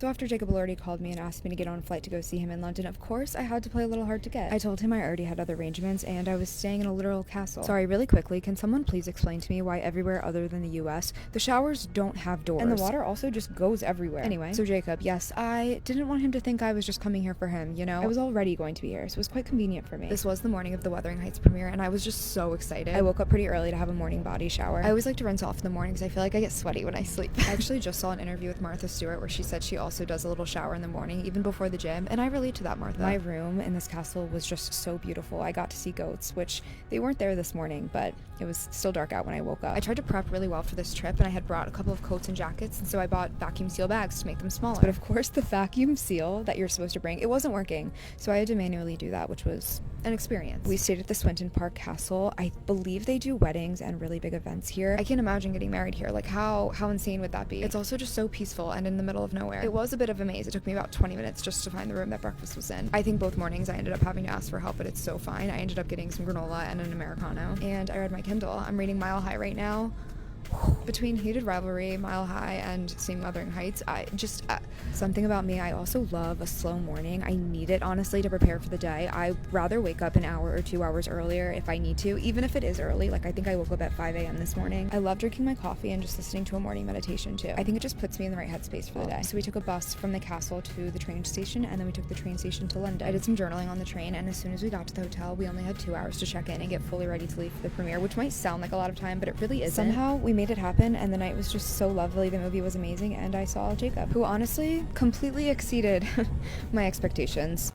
So after Jacob already called me and asked me to get on a flight to go see him in London, of course I had to play a little hard to get. I told him I already had other arrangements and I was staying in a literal castle. Sorry, really quickly, can someone please explain to me why everywhere other than the US, the showers don't have doors? And the water also just goes everywhere. Anyway, so Jacob, yes, I didn't want him to think I was just coming here for him, you know? I was already going to be here, so it was quite convenient for me. This was the morning of the Wuthering Heights premiere and I was just so excited. I woke up pretty early to have a morning body shower. I always like to rinse off in the morning because I feel like I get sweaty when I sleep. I actually just saw an interview with Martha Stewart where she said she also does a little shower in the morning, even before the gym, and I relate to that, Martha. My room in this castle was just so beautiful. I got to see goats, which they weren't there this morning, but it was still dark out when I woke up. I tried to prep really well for this trip, and I had brought a couple of coats and jackets, and so I bought vacuum seal bags to make them smaller. But of course, the vacuum seal that you're supposed to bring, it wasn't working, so I had to manually do that, which was an experience. We stayed at the Swinton Park Castle. I believe they do weddings and really big events here. I can't imagine getting married here. Like, how insane would that be? It's also just so peaceful and in the middle of nowhere. It was a bit of a maze. It took me about 20 minutes just to find the room that breakfast was in. I think both mornings I ended up having to ask for help, but it's so fine. I ended up getting some granola and an Americano, and I read my Kindle. I'm reading Mile High right now. Between Heated Rivalry, Mile High, and seeing Wuthering Heights, something about me, I also love a slow morning. I need it, honestly, to prepare for the day. I'd rather wake up an hour or 2 hours earlier if I need to, even if it is early. Like, I think I woke up at 5 a.m. this morning. I love drinking my coffee and just listening to a morning meditation, too. I think it just puts me in the right headspace for the day. So we took a bus from the castle to the train station, and then we took the train station to London. I did some journaling on the train, and as soon as we got to the hotel, we only had 2 hours to check in and get fully ready to leave for the premiere, which might sound like a lot of time, but it really isn't. Somehow, we made it happen, and the night was just so lovely. The movie was amazing, and I saw Jacob, who honestly completely exceeded my expectations.